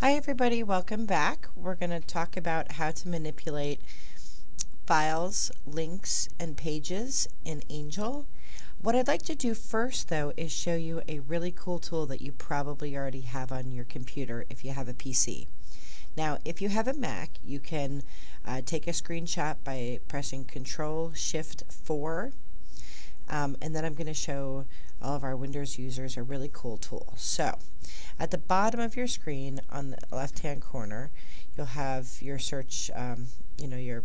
Hi everybody, welcome back. We're going to talk about how to manipulate files, links, and pages in Angel. What I'd like to do first though is show you a really cool tool that you probably already have on your computer if you have a PC. Now if you have a Mac, you can take a screenshot by pressing Control-Shift-4 and then I'm going to show all of our Windows users a really cool tool. So at the bottom of your screen on the left hand corner you'll have your search, your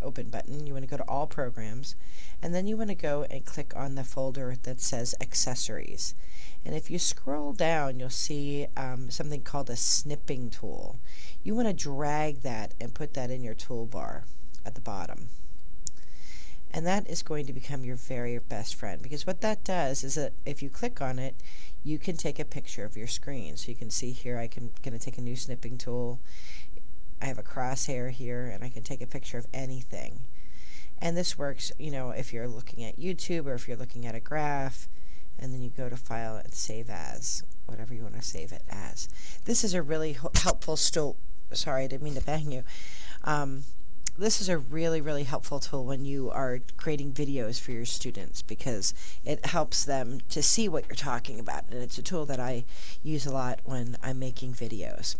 open button. You want to go to all programs and then you want to go and click on the folder that says accessories, and if you scroll down you'll see something called a snipping tool. You want to drag that and put that in your toolbar at the bottom, and that is going to become your very best friend, because what that does is that if you click on it you can take a picture of your screen. So you can see here I'm going to take a new snipping tool. I have a crosshair here and I can take a picture of anything, and this works if you're looking at YouTube or if you're looking at a graph, and then you go to File and Save As, whatever you want to save it as. This is a really helpful tool. Sorry, I didn't mean to bang you. This is a really helpful tool when you are creating videos for your students, because it helps them to see what you're talking about, and it's a tool that I use a lot when I'm making videos.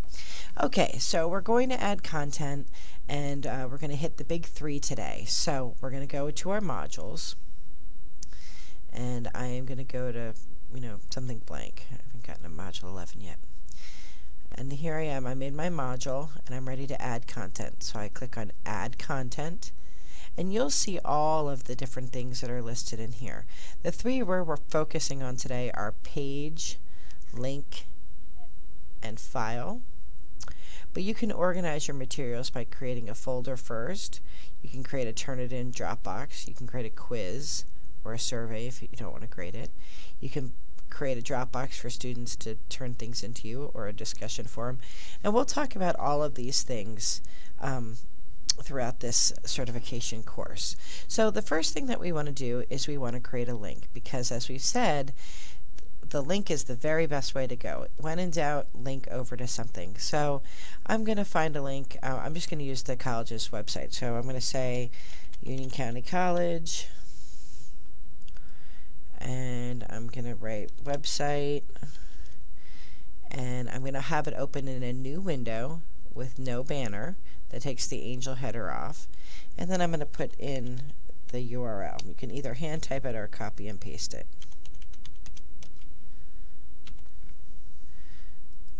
Okay, so we're going to add content, and we're going to hit the big three today. So we're going to go to our modules, and I am going to go to something blank. I haven't gotten to module 11 yet. And here I am, I made my module and I'm ready to add content. So I click on Add Content and you'll see all of the different things that are listed in here. The three we're focusing on today are page, link, and file. But you can organize your materials by creating a folder first. You can create a Turnitin Dropbox. You can create a quiz or a survey if you don't want to grade it. You can create a Dropbox for students to turn things into you, or a discussion forum. And we'll talk about all of these things throughout this certification course. So the first thing that we want to do is we want to create a link, because as we've said, the link is the very best way to go. When in doubt, link over to something. So I'm going to find a link. I'm just going to use the college's website. So I'm going to say Union County College, and I'm going to write website, and I'm going to have it open in a new window with no banner that takes the Angel header off, and then I'm going to put in the URL. You can either hand type it or copy and paste it.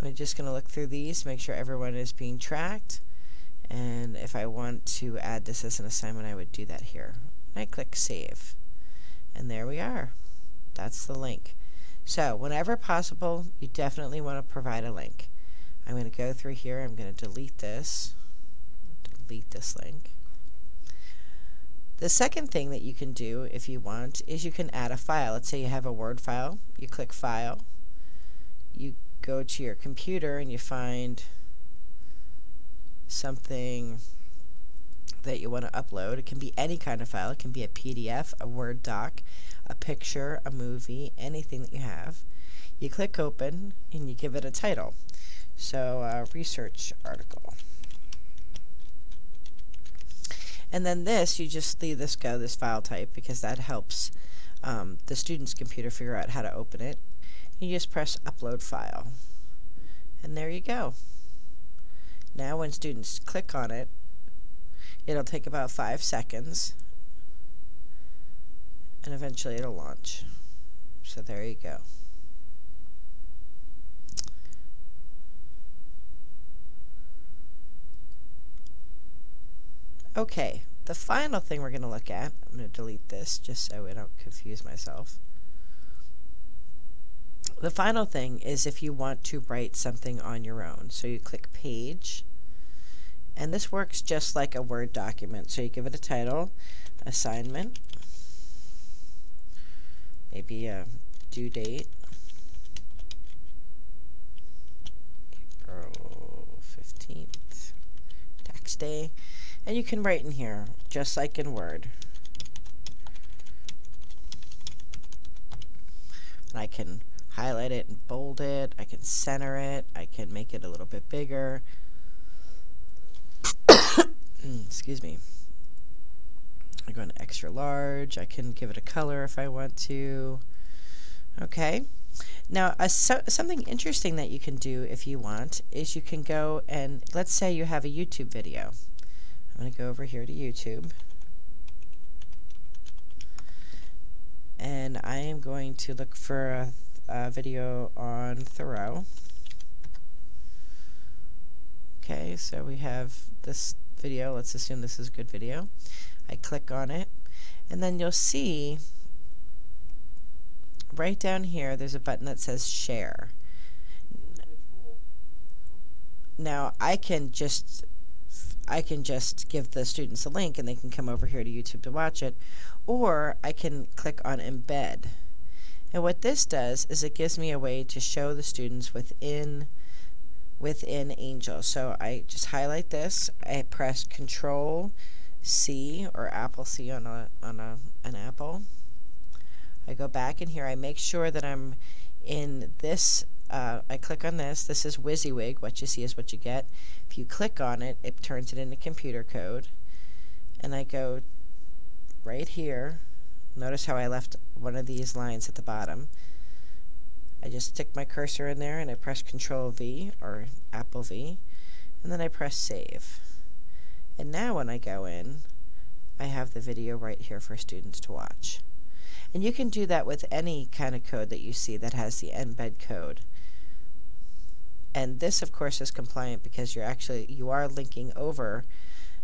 I'm just going to look through these, make sure everyone is being tracked, and if I want to add this as an assignment I would do that here. I click Save, and there we are. That's the link. So whenever possible, you definitely want to provide a link. I'm going to go through here. I'm going to delete this link. The second thing that you can do if you want is you can add a file. Let's say you have a Word file. You click File. You go to your computer and you find something that you want to upload. It can be any kind of file. It can be a PDF, a Word doc, a picture, a movie, anything that you have. You click Open and you give it a title. So research article. And then this, you just leave this go, this file type, because that helps the student's computer figure out how to open it. You just press Upload File. And there you go. Now when students click on it, it'll take about 5 seconds, and eventually it'll launch. So there you go. Okay, the final thing we're going to look at, I'm going to delete this just so I don't confuse myself. The final thing is if you want to write something on your own. So you click Page, and this works just like a Word document. So you give it a title, assignment, maybe a due date, April 15th, tax day, and you can write in here just like in Word. And I can highlight it and bold it. I can center it. I can make it a little bit bigger. Excuse me. I go into extra large. I can give it a color if I want to. Okay. Now, something interesting that you can do if you want is you can go and, let's say you have a YouTube video. I'm going to go over here to YouTube. And I am going to look for a video on Thoreau. Okay, so we have this video. Let's assume this is a good video. I click on it, and then you'll see right down here there's a button that says share. Now I can just give the students a link and they can come over here to YouTube to watch it, or I can click on embed. And what this does is it gives me a way to show the students within Angel. So I just highlight this, I press Control C or Apple C on an apple. I go back in here, I make sure that I'm in this, I click on this. This is WYSIWYG, what you see is what you get. If you click on it, it turns it into computer code. And I go right here. Notice how I left one of these lines at the bottom. I just stick my cursor in there and I press Control V or Apple V, and then I press Save. And now when I go in, I have the video right here for students to watch. And you can do that with any kind of code that you see that has the embed code. And this, of course, is compliant because you are linking over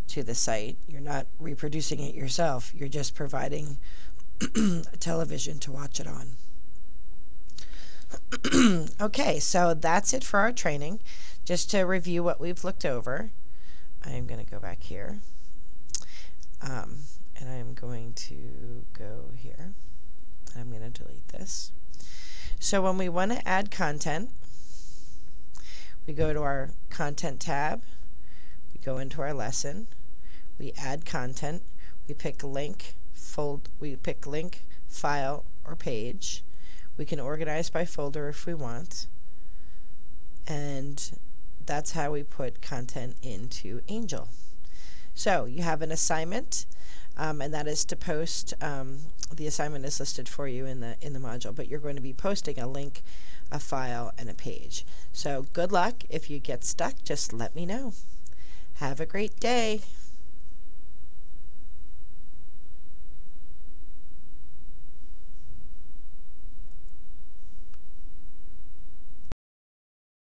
to the site. You're not reproducing it yourself. You're just providing a television to watch it on. Okay, so that's it for our training. Just to review what we've looked over, I'm going to go back here. And I'm going to go here. I'm going to delete this. So when we want to add content, we go to our Content tab, we go into our lesson, we add content, we pick link, file, or page. We can organize by folder if we want, and that's how we put content into Angel. So you have an assignment, and that is to post. The assignment is listed for you in the module, but you're going to be posting a link, a file, and a page. So good luck. If you get stuck, just let me know. Have a great day.